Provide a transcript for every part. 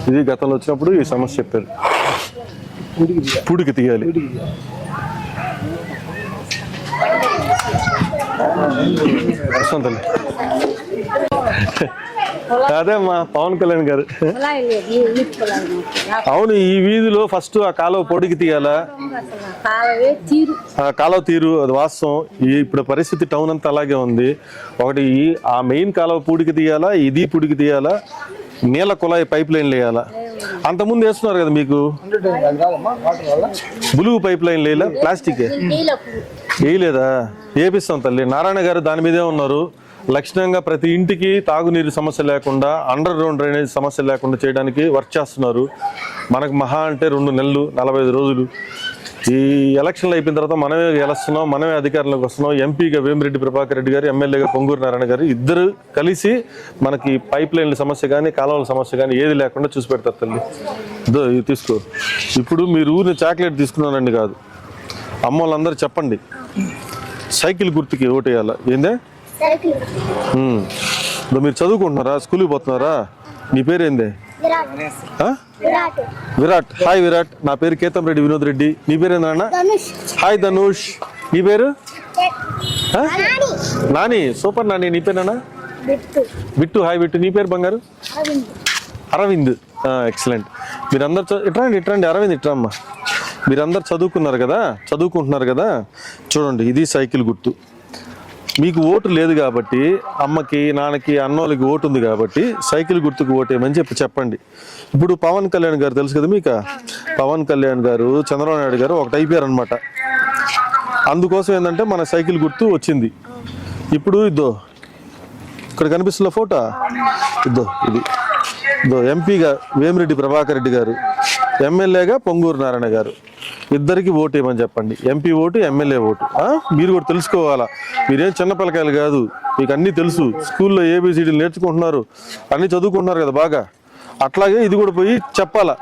ఇది గతంలో వచ్చినప్పుడు ఈ సమస్య చెప్పారు, పూడికి తీయాలి. అదే మా పవన్ కళ్యాణ్ గారు. అవును, ఈ వీధిలో ఫస్ట్ ఆ కాలువ పొడికి తీయాలా, కాలువ తీరు, అది వాస్తవం. ఇప్పుడు పరిస్థితి టౌన్ అంతా అలాగే ఉంది. ఒకటి ఆ మెయిన్ కాలువ పూడికి తీయాలా, ఇది పూడికి తీయాలా, నీళ్ళ కుళాయి పైప్ లైన్లు వేయాలా. అంతకుముందు వేస్తున్నారు కదా మీకు, బులుగు పైప్ లైన్ లేదా ప్లాస్టిక్ వేయలేదా? వేపిస్తాం తల్లి. నారాయణ గారు దాని మీదే ఉన్నారు. లక్షణంగా ప్రతి ఇంటికి తాగునీరు సమస్య లేకుండా, అండర్ గ్రౌండ్ డ్రైనేజ్ సమస్య లేకుండా చేయడానికి వర్క్ చేస్తున్నారు. మనకు మహా అంటే 2 నెలలు 45 రోజులు. ఈ ఎలక్షన్లు అయిపోయిన తర్వాత మనమే గెలుస్తున్నాం, మనమే అధికారంలోకి వస్తున్నాం. ఎంపీగా వేమిరెడ్డి ప్రభాకర్ రెడ్డి గారు, ఎమ్మెల్యేగా పొంగూరు నారాయణ గారు ఇద్దరు కలిసి మనకి పైప్ లైన్ల సమస్య కానీ కాలువల సమస్య కానీ ఏది లేకుండా చూసి పెడతారు తల్లి. ఇదో ఇది తీసుకో. ఇప్పుడు మీరు ఊరిని చాక్లెట్ తీసుకున్నానండి కాదు, అమ్మ వాళ్ళందరూ చెప్పండి, సైకిల్ గుర్తుకి ఓటేయాలా. ఏందే మీరు చదువుకుంటున్నారా, స్కూల్కి పోతున్నారా? నీ పేరేందే? విరాట్. హాయ్ విరాట్. నా పేరు కేతం రెడ్డి, వినోద్ రెడ్డి. నీ పేరేందన్నా? హాయ్ ధనుష్. నీ పేరు? నాని. సూపర్ నాని. నీ పేరేనా? బిట్టు. హాయ్ బిట్టు. నీ పేరు బంగారు? అరవింద్. ఎక్సలెంట్. మీరందరూ ఇట్రండి అరవింద్, ఇట్రమ్మా. మీరందరు చదువుకుంటున్నారు కదా. చూడండి, ఇది సైకిల్ గుర్తు. మీకు ఓటు లేదు కాబట్టి, అమ్మకి నాన్నకి అన్నోళ్ళకి ఓటు ఉంది కాబట్టి సైకిల్ గుర్తుకు ఓటేయమని చెప్పండి. ఇప్పుడు పవన్ కళ్యాణ్ గారు తెలుసు కదా మీకు. పవన్ కళ్యాణ్ గారు, చంద్రబాబు నాయుడు గారు ఒకటి అయిపోయారు అనమాట. అందుకోసం ఏంటంటే మన సైకిల్ గుర్తు వచ్చింది. ఇప్పుడు ఇద్దో ఇక్కడ కనిపిస్తున్న ఫోటో, ఇద్దో ఎంపీగా వేమిరెడ్డి ప్రభాకర్ రెడ్డి గారు, ఎమ్మెల్యేగా పొంగూరు నారాయణ గారు. ఇద్దరికి ఓటు ఏమని చెప్పండి. MP vote, MLA vote. మీరు కూడా తెలుసుకోవాలా. మీరేం చిన్న పిల్లకాయలు కాదు, మీకు అన్నీ తెలుసు. స్కూల్లో ఏబిసిడీలు నేర్చుకుంటున్నారు, అన్నీ చదువుకుంటున్నారు కదా బాగా. అట్లాగే ఇది కూడా పోయి చెప్పాలా.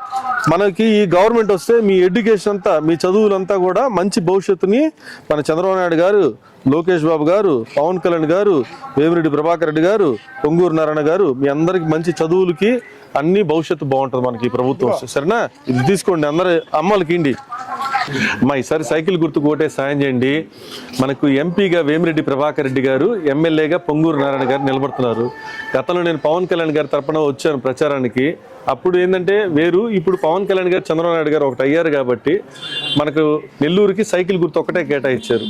మనకి ఈ గవర్నమెంట్ వస్తే మీ ఎడ్యుకేషన్ అంతా, మీ చదువులంతా కూడా మంచి భవిష్యత్తుని మన చంద్రబాబు నాయుడు గారు, లోకేష్ బాబు గారు, పవన్ కళ్యాణ్ గారు, వేమిరెడ్డి ప్రభాకర్ రెడ్డి గారు, పొంగూరు నారాయణ గారు, మీ అందరికి మంచి చదువులకి అన్ని భవిష్యత్తు బాగుంటుంది మనకి ప్రభుత్వం. సరేనా? ఇది తీసుకోండి అందరు అమ్మలకి ఇండి. అమ్మా ఈసారి సైకిల్ గుర్తుకు ఓటే సాయం చేయండి. మనకు ఎంపీగా వేమిరెడ్డి ప్రభాకర్ రెడ్డి గారు, ఎమ్మెల్యేగా పొంగూరు నారాయణ గారు నిలబడుతున్నారు. గతంలో నేను పవన్ కళ్యాణ్ గారి తరపున వచ్చాను ప్రచారానికి. అప్పుడు ఏంటంటే వేరు, ఇప్పుడు పవన్ కళ్యాణ్ గారు, చంద్రబాబు నాయుడు గారు ఒకటి అయ్యారు కాబట్టి మనకు నెల్లూరుకి సైకిల్ గుర్తు ఒకటే కేటాయించారు.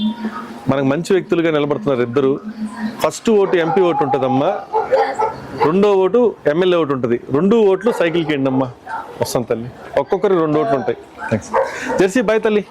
మనకు మంచి వ్యక్తులుగా నిలబడుతున్నారు ఇద్దరు. ఫస్ట్ ఓటు ఎంపీ ఓటు ఉంటుందమ్మా, రెండో ఓటు ఎమ్మెల్యే ఓటు ఉంటుంది. 2 ఓట్లు సైకిల్కి ఎండమ్మా. వస్తాం తల్లి. ఒక్కొక్కరికి 2 ఓట్లు ఉంటాయి. థ్యాంక్స్. జెర్సీ బాయ్ తల్లి.